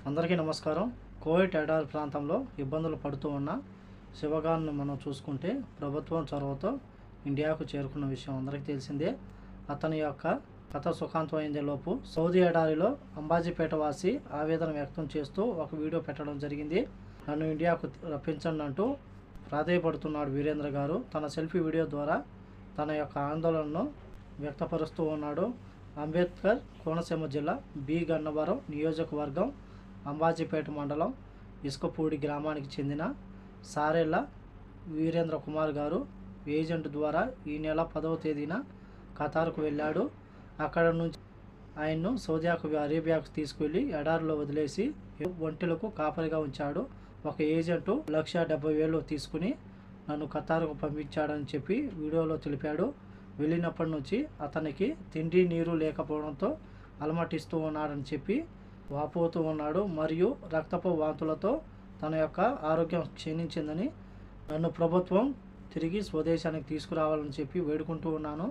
అందరికీ నమస్కారం. కోవిడ్ ఎడారి ప్రాంతంలో ఇబ్బందులు పడుతూ ఉన్న శివగాన్ని మనం చూసుకుంటే ప్రభుత్వం చొరవతో ఇండియాకు చేరుకున్న విషయం అందరికీ తెలిసిందే. అతని యొక్క కథ సుఖాంతమైందే లోపు సౌదీ ఎడారిలో అంబాజీపేట వాసి ఆవేదన వ్యక్తం చేస్తూ ఒక వీడియో పెట్టడం జరిగింది. నన్ను ఇండియాకు రప్పించండి అంటూ ప్రాధేయపడుతున్నాడు వీరేంద్ర గారు. తన సెల్ఫీ వీడియో ద్వారా తన యొక్క ఆందోళనను వ్యక్తపరుస్తూ ఉన్నాడు. అంబేద్కర్ కోనసీమ జిల్లా బి గన్నవరం నియోజకవర్గం అంబాజీపేట మండలం ఇసుకపూడి గ్రామానికి చెందిన సారెళ్ళ వీరేంద్ర కుమార్ గారు ఏజెంట్ ద్వారా ఈ నెల 10వ తేదీన ఖతార్కు వెళ్ళాడు. అక్కడ నుంచి ఆయన్ను సౌదీ అరేబియాకు తీసుకెళ్లి ఎడారిలో వదిలేసి ఒంటెలకు కాపరిగా ఉంచాడు. ఒక ఏజెంటు 1,70,000 తీసుకుని నన్ను ఖతార్కు పంపించాడని చెప్పి వీడియోలో తెలిపాడు. వెళ్ళినప్పటి నుంచి అతనికి తిండి నీరు లేకపోవడంతో అలమటిస్తూ ఉన్నాడని చెప్పి వాపోతూ ఉన్నాడు. మరియు రక్తపు వాంతులతో తన యొక్క ఆరోగ్యం క్షీణించిందని నన్ను ప్రభుత్వం తిరిగి స్వదేశానికి తీసుకురావాలని చెప్పి వేడుకుంటూ ఉన్నాను.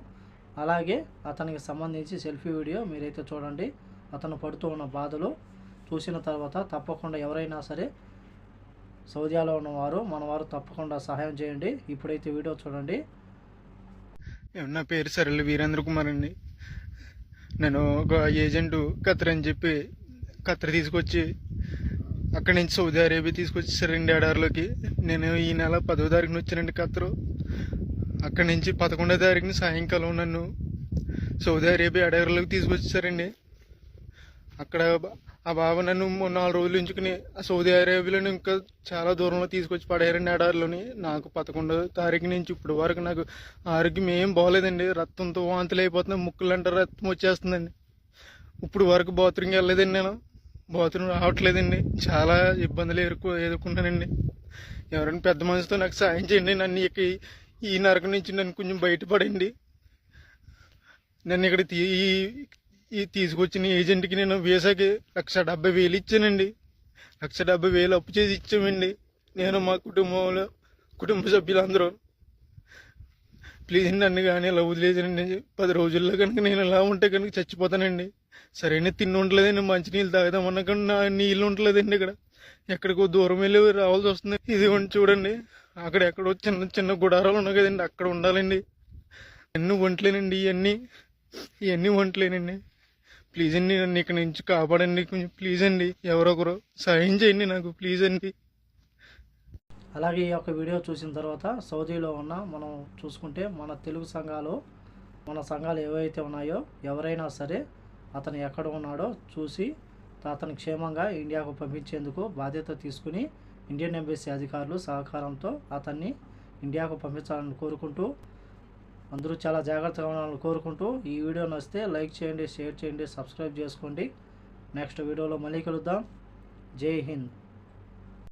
అలాగే అతనికి సంబంధించి సెల్ఫీ వీడియో మీరైతే చూడండి. అతను పడుతూ ఉన్న బాధలు చూసిన తర్వాత తప్పకుండా ఎవరైనా సరే సౌదీలో ఉన్నవారు మనవారు తప్పకుండా సహాయం చేయండి. ఇప్పుడైతే వీడియో చూడండి. నా పేరు సరళ వీరేంద్ర కుమార్ అండి. నేను ఒక ఏజెంటు ఖతర్ అని చెప్పి ఖతర్ తీసుకొచ్చి అక్కడి నుంచి సౌదీ అరేబియా తీసుకొచ్చేసారండి ఎడారిలోకి. నేను ఈ నెల 10వ తారీఖున వచ్చానండి ఖతరు. అక్కడి నుంచి 11వ తారీఖున సాయంకాలం నన్ను సౌదీ అరేబియా ఎడారిలోకి తీసుకొచ్చేసారండి. అక్కడ ఆ బాబా నన్ను 4 రోజులు ఉంచుకుని ఆ సౌదీ అరేబియాలోని ఇంకా చాలా దూరంలో తీసుకొచ్చి పడేయారండి ఎడారిలోని. నాకు 11వ తారీఖు నుంచి ఇప్పుడు వరకు నాకు ఆరోగ్యం ఏం బాగోలేదండి. రక్తంతో వాంతులు అయిపోతున్నాయి, ముక్కులంటే రక్తం వచ్చేస్తుందండి. ఇప్పుడు వరకు బాత్రూమ్కి వెళ్ళలేదండి. నేను బాత్రూమ్ రావట్లేదండి. చాలా ఇబ్బందులు ఎదుర్కొన్నానండి. ఎవరైనా పెద్ద మనిషితో నాకు సాయం చేయండి. నన్ను ఈ నరకం నుంచి నన్ను కొంచెం బయటపడండి. నన్ను ఇక్కడ తీసుకొచ్చిన ఏజెంట్కి నేను వీసాకి 1,70,000 ఇచ్చానండి. 1,70,000 అప్పు చేసి ఇచ్చామండి. నేను మా కుటుంబ సభ్యులందరూ. ప్లీజ్ నన్ను కానీ ఇలా వదిలేసానండి. 10 రోజుల్లో కనుక నేను ఇలా ఉంటే కనుక చచ్చిపోతానండి. సరైన తిండి ఉండలేదండి. మంచినీళ్ళు తాగుదామన్నా కానీ నా నీళ్ళు ఉండలేదండి. ఇక్కడ ఎక్కడికో దూరం వెళ్ళి రావాల్సి వస్తుంది. ఇది చూడండి, అక్కడ ఎక్కడో చిన్న చిన్న గుడారాలు ఉన్నాయి కదండి, అక్కడ ఉండాలండి. అన్నీ వంటలేనండి. ఇవన్నీ వంటలేనండి. ప్లీజ్ అండి, నన్ను ఇక్కడ నుంచి కాపాడండి. కొంచెం ప్లీజ్ అండి, ఎవరొకరు సాయం చేయండి నాకు, ప్లీజ్ అండి. అలాగే ఈ యొక్క వీడియో చూసిన తర్వాత సౌదీలో ఉన్న మనం చూసుకుంటే మన తెలుగు సంఘాలు ఏవైతే ఉన్నాయో ఎవరైనా సరే అతను ఎక్కడ ఉన్నాడో చూసి అతని క్షేమంగా ఇండియాకు పంపించేందుకు బాధ్యత తీసుకుని ఇండియన్ ఎంబసీ అధికారులు సహకారంతో అతన్ని ఇండియాకు పంపించాలని కోరుకుంటూ అందరూ చాలా జాగ్రత్తగా ఉండాలని కోరుకుంటూ ఈ వీడియో నచ్చితే లైక్ చేయండి, షేర్ చేయండి, సబ్స్క్రైబ్ చేసుకోండి. నెక్స్ట్ వీడియోలో మళ్ళీ కలుద్దాం. జై హింద్.